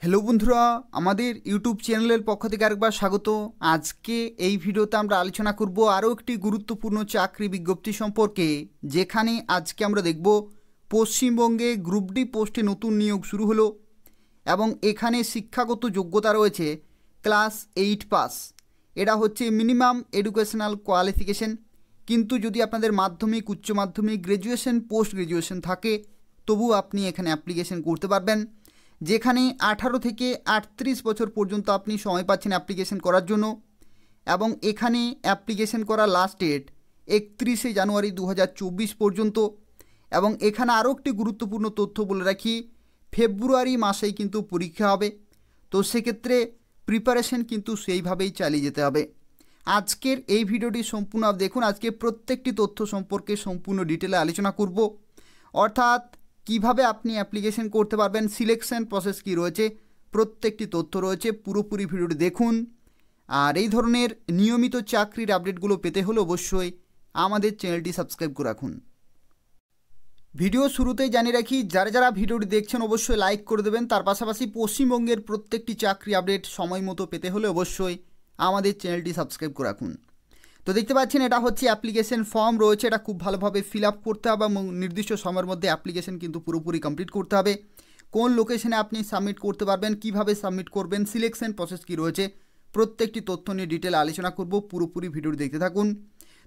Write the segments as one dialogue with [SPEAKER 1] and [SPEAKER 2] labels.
[SPEAKER 1] Hello বন্ধুরা, আমাদের YouTube চ্যানেলের পক্ষ থেকে আরেকবার স্বাগত। আজকে এই ভিডিওতে আমরা আলোচনা করব আরও একটি গুরুত্বপূর্ণ চাকরি বিজ্ঞপ্তি সম্পর্কে, যেখানে আজকে আমরা দেখব পশ্চিমবঙ্গে গ্রুপ ডি পোস্টে নতুন নিয়োগ শুরু হলো এবং এখানে শিক্ষাগত যোগ্যতা রয়েছে ক্লাস 8 পাস। এটা হচ্ছে মিনিমাম এডুকেশনাল কোয়ালিফিকেশন। কিন্তু যদি আপনাদের মাধ্যমিক, উচ্চ মাধ্যমিক, গ্র্যাজুয়েশন, পোস্ট গ্র্যাজুয়েশন থাকে তবু আপনি এখানে অ্যাপ্লিকেশন করতে পারবেন। যেখানে 18 থেকে 38 বছর পর্যন্ত আপনি সময় পাচ্ছেন অ্যাপ্লিকেশন করার জন্য এবং এখানে অ্যাপ্লিকেশন করার লাস্ট ডেট 31শে জানুয়ারি 2024 পর্যন্ত। এবং এখানে আরও একটি গুরুত্বপূর্ণ তথ্য বলে রাখি, ফেব্রুয়ারি মাসেই কিন্তু পরীক্ষা হবে, তো সেক্ষেত্রে প্রিপারেশন কিন্তু সেইভাবেই চালিয়ে যেতে হবে। আজকের এই ভিডিওটি সম্পূর্ণ দেখুন। আজকে প্রত্যেকটি তথ্য সম্পর্কে সম্পূর্ণ ডিটেলে আলোচনা করব, অর্থাৎ কিভাবে আপনি অ্যাপ্লিকেশন করতে পারবেন, সিলেকশন প্রসেস কী রয়েছে, প্রত্যেকটি তথ্য রয়েছে। পুরোপুরি ভিডিওটি দেখুন। আর এই ধরনের নিয়মিত চাকরির আপডেটগুলো পেতে হলে অবশ্যই আমাদের চ্যানেলটি সাবস্ক্রাইব করে রাখুন। ভিডিও শুরুতেই জানিয়ে রাখি, যারা যারা ভিডিওটি দেখছেন অবশ্যই লাইক করে দেবেন। তার পাশাপাশি পশ্চিমবঙ্গের প্রত্যেকটি চাকরি আপডেট সময় মতো পেতে হলে অবশ্যই আমাদের চ্যানেলটি সাবস্ক্রাইব করে রাখুন। তো দেখতে পাচ্ছেন এটা হচ্ছে অ্যাপ্লিকেশন ফর্ম রয়েছে, এটা খুব ভালোভাবে ফিল আপ করতে হবে এবং নির্দিষ্ট সময়ের মধ্যে অ্যাপ্লিকেশন কিন্তু পুরোপুরি কমপ্লিট করতে হবে। কোন লোকেশনে আপনি সাবমিট করতে পারবেন, কিভাবে সাবমিট করবেন, সিলেকশন প্রসেস কী রয়েছে, প্রত্যেকটি তথ্য নিয়ে ডিটেল আলোচনা করব। পুরোপুরি ভিডিওটি দেখতে থাকুন।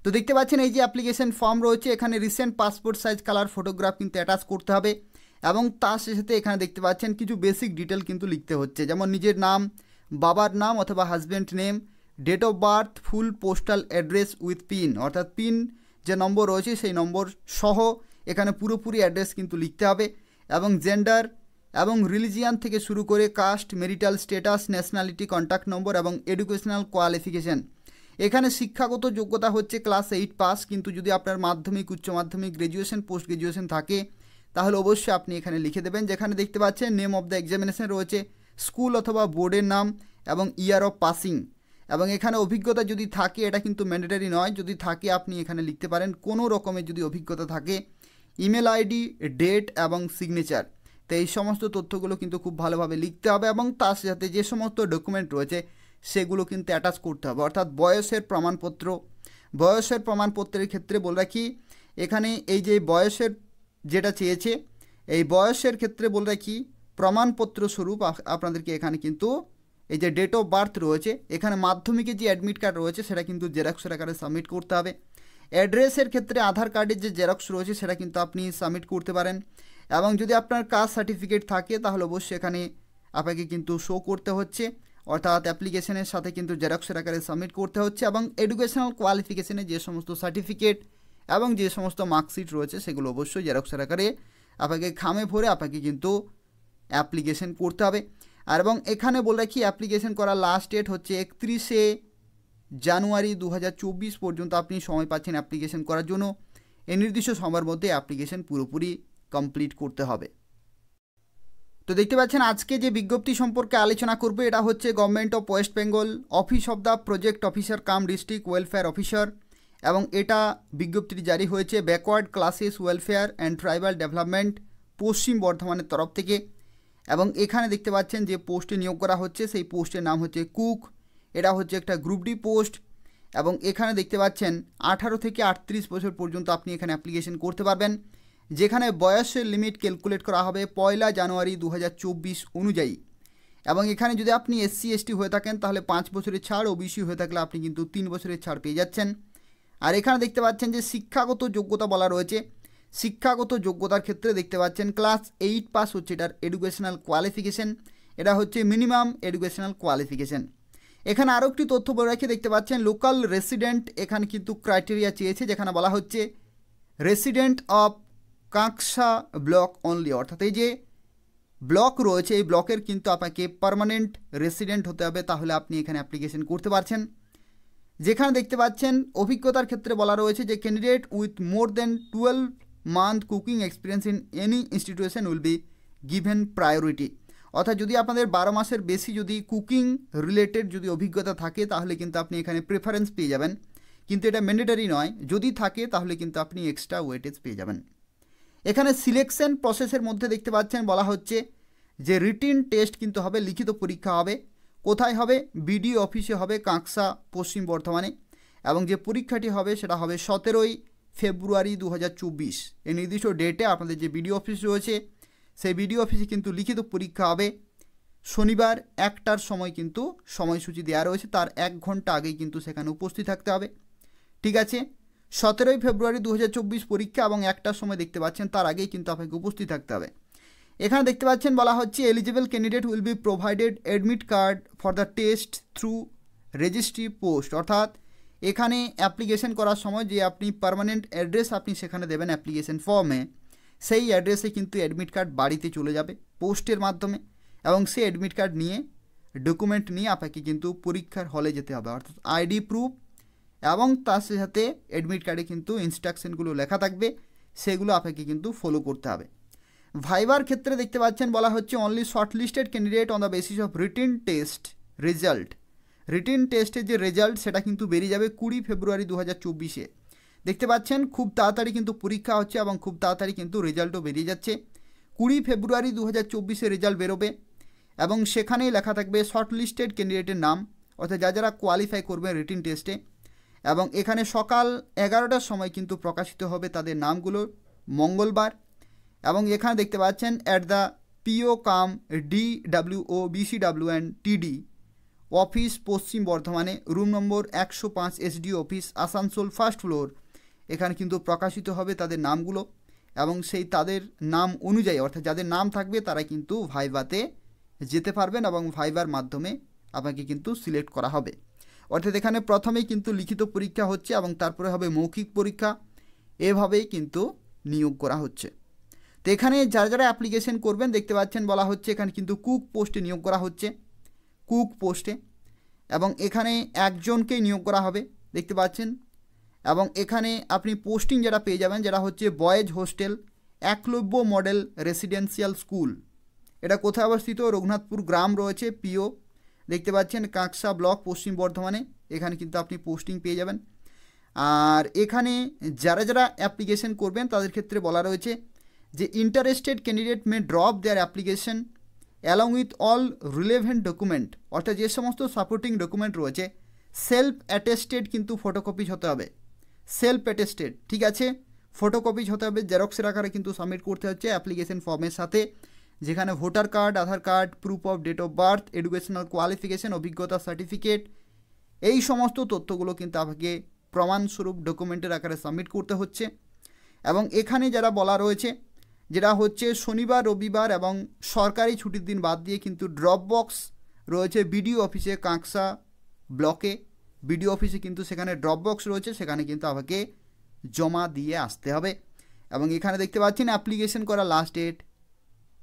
[SPEAKER 1] তো দেখতে পাচ্ছেন এই যে অ্যাপ্লিকেশন ফর্ম রয়েছে, এখানে recent passport size colour photograph কিন্তু অ্যাটাচ করতে হবে এবং তার সাথে এখানে দেখতে পাচ্ছেন কিছু বেসিক ডিটেল কিন্তু লিখতে হচ্ছে, যেমন নিজের নাম, বাবার নাম অথবা husband name, date of birth, full postal address with pin, অর্থাৎ পিন যে নম্বর রয়েছে সেই নম্বর সহ এখানে পুরোপুরি অ্যাড্রেস কিন্তু লিখতে হবে এবং জেন্ডার এবং রিলিজিয়ান থেকে শুরু করে caste, marital status, nationality, contact number এবং এডুকেশনাল কোয়ালিফিকেশান। এখানে শিক্ষাগত যোগ্যতা হচ্ছে ক্লাস 8 পাস, কিন্তু যদি আপনার মাধ্যমিক, উচ্চ মাধ্যমিক, গ্র্যাজুয়েশন, পোস্ট গ্র্যাজুয়েশন থাকে তাহলে অবশ্যই আপনি এখানে লিখে দেবেন। যেখানে দেখতে পাচ্ছেন নেম অফ দ্য এক্সামিনেশন রয়েছে, স্কুল অথবা বোর্ডের নাম এবং ইয়ার অফ পাসিং। এবং এখানে অভিজ্ঞতা যদি থাকে, এটা কিন্তু ম্যান্ডেটারি নয়, যদি থাকে আপনি এখানে লিখতে পারেন কোনো রকমের যদি অভিজ্ঞতা থাকে, ইমেল আইডি, ডেট এবং সিগনেচার। তো এই সমস্ত তথ্যগুলো কিন্তু খুব ভালোভাবে লিখতে হবে এবং তার সাথে যে সমস্ত ডকুমেন্ট রয়েছে সেগুলো কিন্তু অ্যাটাচ করতে হবে, অর্থাৎ বয়সের প্রমাণপত্র। বয়সের প্রমাণপত্রের ক্ষেত্রে বলে রাখি, এখানে এই যে বয়সের যেটা চেয়েছে, এই বয়সের ক্ষেত্রে বলে রাখি প্রমাণপত্র স্বরূপ আপনাদেরকে এখানে কিন্তু এই যে ডেট অফ বার্থ রয়েছে, এখানে মাধ্যমিকে যে অ্যাডমিট কার্ড রয়েছে সেটা কিন্তু জেরক্সের আকারে সাবমিট করতে হবে। অ্যাড্রেসের ক্ষেত্রে আধার কার্ডের যে জেরক্স রয়েছে সেটা কিন্তু আপনি সাবমিট করতে পারেন এবং যদি আপনার কাস্ট সার্টিফিকেট থাকে তাহলে অবশ্যই এখানে আপনাকে কিন্তু শো করতে হচ্ছে, অর্থাৎ অ্যাপ্লিকেশনের সাথে কিন্তু জেরক্সের আকারে সাবমিট করতে হচ্ছে। এবং এডুকেশনাল কোয়ালিফিকেশনে যে সমস্ত সার্টিফিকেট এবং যে সমস্ত মার্কশিট রয়েছে সেগুলো অবশ্যই জেরক্সের আকারে আপনাকে খামে ভরে আপনাকে কিন্তু অ্যাপ্লিকেশন করতে হবে। আর এবং এখানে বলে রাখি অ্যাপ্লিকেশন করার লাস্ট ডেট হচ্ছে 31শে জানুয়ারি 2024 পর্যন্ত আপনি সময় পাচ্ছেন অ্যাপ্লিকেশন করার জন্য। এই নির্দিষ্ট সময়ের মধ্যে অ্যাপ্লিকেশন পুরোপুরি কমপ্লিট করতে হবে। তো দেখতে পাচ্ছেন আজকে যে বিজ্ঞপ্তি সম্পর্কে আলোচনা করবে, এটা হচ্ছে government of West Bengal, office of the project officer come district welfare officer. এবং এটা বিজ্ঞপ্তিটি জারি হয়েছে backward classes welfare and tribal development, পশ্চিম বর্ধমানের তরফ থেকে। এবং এখানে দেখতে পাচ্ছেন যে পোস্টে নিয়োগ করা হচ্ছে সেই পোস্টের নাম হচ্ছে কুক। এটা হচ্ছে একটা গ্রুপ ডি পোস্ট এবং এখানে দেখতে পাচ্ছেন 18 থেকে 38 বছর পর্যন্ত আপনি এখানে অ্যাপ্লিকেশন করতে পারবেন। যেখানে বয়সের লিমিট ক্যালকুলেট করা হবে 1 জানুয়ারি 2024 অনুযায়ী। এবং এখানে যদি আপনি SC ST হয়ে থাকেন তাহলে 5 বছরের ছাড়, OBC হয়ে থাকলে আপনি কিন্তু 3 বছরের ছাড় পেয়ে যাচ্ছেন। আর এখানে দেখতে পাচ্ছেন যে শিক্ষাগত যোগ্যতা বলা রয়েছে, শিক্ষাগত যোগ্যতার ক্ষেত্রে দেখতে পাচ্ছেন ক্লাস 8 পাস হচ্ছে এটার এডুকেশনাল কোয়ালিফিকেশান, এটা হচ্ছে মিনিমাম এডুকেশনাল কোয়ালিফিকেশান। এখানে আরও একটি তথ্য বলে রাখি, দেখতে পাচ্ছেন লোকাল রেসিডেন্ট এখানে কিন্তু ক্রাইটেরিয়া চেয়েছে, যেখানে বলা হচ্ছে resident of Kanksa block only, অর্থাৎ এই যে ব্লক রয়েছে এই ব্লকের কিন্তু আপনাকে পার্মানেন্ট রেসিডেন্ট হতে হবে, তাহলে আপনি এখানে অ্যাপ্লিকেশন করতে পারছেন। যেখানে দেখতে পাচ্ছেন অভিজ্ঞতার ক্ষেত্রে বলা রয়েছে যে candidate with more than 12 month cooking experience in any institution will be given priority, অর্থাৎ যদি আপনাদের 12 মাসের বেশি যদি কুকিং রিলেটেড যদি অভিজ্ঞতা থাকে তাহলে কিন্তু আপনি এখানে প্রেফারেন্স পেয়ে যাবেন, কিন্তু এটা ম্যান্ডেটারি নয়, যদি থাকে তাহলে কিন্তু আপনি এক্সট্রা ওয়েটেজ পেয়ে যাবেন। এখানে সিলেকশন প্রসেসের মধ্যে দেখতে পাচ্ছেন বলা হচ্ছে যে রিটিন টেস্ট কিন্তু হবে, লিখিত পরীক্ষা হবে। কোথায় হবে? বিডিও অফিসে হবে, কাঁকসা, পশ্চিম বর্ধমানে। এবং যে পরীক্ষাটি হবে সেটা হবে 17ই ফেব্রুয়ারি 2024। এই নির্দিষ্ট ডেটে আপনাদের যে বিডিও অফিস রয়েছে সেই বিডিও অফিসে কিন্তু লিখিত পরীক্ষা হবে। শনিবার 1টার সময় কিন্তু সময়সূচি দেওয়া রয়েছে, তার 1 ঘন্টা আগেই কিন্তু সেখানে উপস্থিত থাকতে হবে। ঠিক আছে, 17ই ফেব্রুয়ারি 2024 পরীক্ষা এবং 1টার সময় দেখতে পাচ্ছেন, তার আগেই কিন্তু আপনাকে উপস্থিত থাকতে হবে। এখানে দেখতে পাচ্ছেন বলা হচ্ছে eligible candidate will be provided admit card for the test through registry post. অর্থাৎ এখানে অ্যাপ্লিকেশন করার সময় যে আপনি পার্মানেন্ট অ্যাড্রেস আপনি সেখানে দেবেন অ্যাপ্লিকেশন ফর্মে, সেই অ্যাড্রেসে কিন্তু অ্যাডমিট কার্ড বাড়িতে চলে যাবে পোস্টের মাধ্যমে। এবং সেই অ্যাডমিট কার্ড নিয়ে, ডকুমেন্ট নিয়ে আপনাকে কিন্তু পরীক্ষার হলে যেতে হবে, অর্থাৎ আইডি প্রুফ এবং তার সাথে অ্যাডমিট কার্ডে কিন্তু ইনস্ট্রাকশনগুলো লেখা থাকবে, সেগুলো আপনাকে কিন্তু ফলো করতে হবে। ভাইবার ক্ষেত্রে দেখতে পাচ্ছেন বলা হচ্ছে only shortlisted candidate on the basis of written test result. Written টেস্টের যে রেজাল্ট সেটা কিন্তু বেরিয়ে যাবে 20 ফেব্রুয়ারি 2024-এ। দেখতে পাচ্ছেন খুব তাড়াতাড়ি কিন্তু পরীক্ষা হচ্ছে এবং খুব তাড়াতাড়ি কিন্তু রেজাল্টও বেরিয়ে যাচ্ছে। 20 ফেব্রুয়ারি 2024-এ রেজাল্ট বেরোবে এবং সেখানেই লেখা থাকবে শর্টলিস্টেড ক্যান্ডিডেটের নাম, অর্থাৎ যারা কোয়ালিফাই করবে রিটিন টেস্টে। এবং এখানে সকাল 11টার সময় কিন্তু প্রকাশিত হবে তাদের নামগুলো, মঙ্গলবার। এবং এখানে দেখতে পাচ্ছেন at the PO cum DWO BCW and TD office, পশ্চিম বর্ধমানে, room number 105, SDO office, Asansol, 1st floor. এখানে কিন্তু প্রকাশিত হবে তাদের নামগুলো এবং সেই তাদের নাম অনুযায়ী, অর্থাৎ যাদের নাম থাকবে তারা কিন্তু ভাইভাতে যেতে পারবেন এবং ভাইবার মাধ্যমে আপনাকে কিন্তু সিলেক্ট করা হবে। অর্থাৎ এখানে প্রথমেই কিন্তু লিখিত পরীক্ষা হচ্ছে এবং তারপরে হবে মৌখিক পরীক্ষা, এভাবেই কিন্তু নিয়োগ করা হচ্ছে। তো এখানে যারা যারা অ্যাপ্লিকেশন করবেন দেখতে পাচ্ছেন বলা হচ্ছে এখানে কিন্তু কুক পোস্টে নিয়োগ করা হচ্ছে, কুক পোস্টে। এবং এখানে একজনকেই নিয়োগ করা হবে দেখতে পাচ্ছেন। এবং এখানে আপনি পোস্টিং যেটা পেয়ে যাবেন যেটা হচ্ছে boys hostel, Eklavya model residential school. এটা কোথায় অবস্থিত? রঘুনাথপুর গ্রাম রয়েছে, পিও দেখতে পাচ্ছেন, কাঁকসা ব্লক, পশ্চিম বর্ধমানে। এখানে কিন্তু আপনি পোস্টিং পেয়ে যাবেন। আর এখানে যারা যারা অ্যাপ্লিকেশন করবেন তাদের ক্ষেত্রে বলা রয়েছে যে interested candidate may drop their application along with all relevant document. অর্থাৎ যে সমস্ত সাপোর্টিং ডকুমেন্ট রয়েছে সেলফ অ্যাটেস্টেড কিন্তু ফটোকপিজ হতে হবে, সেলফ অ্যাটেস্টেড। ঠিক আছে, ফটোকপিজ হতে হবে, জেরক্সের আকারে কিন্তু সাবমিট করতে হচ্ছে অ্যাপ্লিকেশন ফর্মের সাথে, যেখানে voter card, Aadhaar card, proof of date of birth, educational qualification, অভিজ্ঞতা সার্টিফিকেট, এই সমস্ত তথ্যগুলো কিন্তু আপনাকে প্রমাণস্বরূপ ডকুমেন্টের আকারে সাবমিট করতে হচ্ছে। এবং এখানে যারা বলা রয়েছে যেটা হচ্ছে শনিবার, রবিবার এবং সরকারি ছুটির দিন বাদ দিয়ে কিন্তু ড্রপ বক্স রয়েছে বিডিও অফিসে, কাঁকসা ব্লকে বিডিও অফিসে কিন্তু সেখানে ড্রপ বক্স রয়েছে, সেখানে কিন্তু আপনাকে জমা দিয়ে আসতে হবে। এবং এখানে দেখতে পাচ্ছেন অ্যাপ্লিকেশন করা লাস্ট ডেট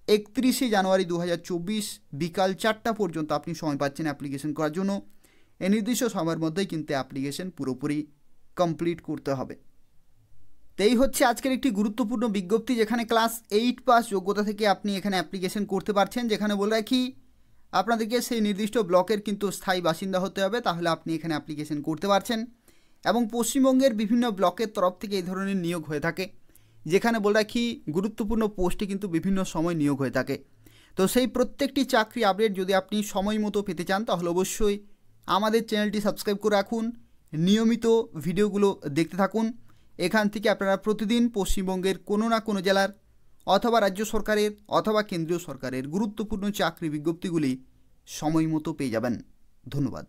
[SPEAKER 1] 31শে জানুয়ারি 2024 বিকাল 4টা পর্যন্ত আপনি সময় পাচ্ছেন অ্যাপ্লিকেশন করার জন্য। এই নির্দিষ্ট সময়ের মধ্যেই কিন্তু অ্যাপ্লিকেশন পুরোপুরি কমপ্লিট করতে হবে। তো এই হচ্ছে আজকের একটি গুরুত্বপূর্ণ বিজ্ঞপ্তি, যেখানে ক্লাস 8 পাস যোগ্যতা থেকে আপনি এখানে অ্যাপ্লিকেশন করতে পারছেন। যেখানে বলে রাখি আপনাদেরকে সেই নির্দিষ্ট ব্লকের কিন্তু স্থায়ী বাসিন্দা হতে হবে, তাহলে আপনি এখানে অ্যাপ্লিকেশন করতে পারছেন। এবং পশ্চিমবঙ্গের বিভিন্ন ব্লকের তরফ থেকে এই ধরনের নিয়োগ হয়ে থাকে, যেখানে বলে রাখি গুরুত্বপূর্ণ পোস্টে কিন্তু বিভিন্ন সময় নিয়োগ হয়ে থাকে। তো সেই প্রত্যেকটি চাকরি আপডেট যদি আপনি সময় মতো পেতে চান তাহলে অবশ্যই আমাদের চ্যানেলটি সাবস্ক্রাইব করে রাখুন, নিয়মিত ভিডিওগুলো দেখতে থাকুন। এখান থেকে আপনারা প্রতিদিন পশ্চিমবঙ্গের কোনো না কোনো জেলার অথবা রাজ্য সরকারের অথবা কেন্দ্রীয় সরকারের গুরুত্বপূর্ণ চাকরি বিজ্ঞপ্তিগুলি সময় মতো পেয়ে যাবেন। ধন্যবাদ।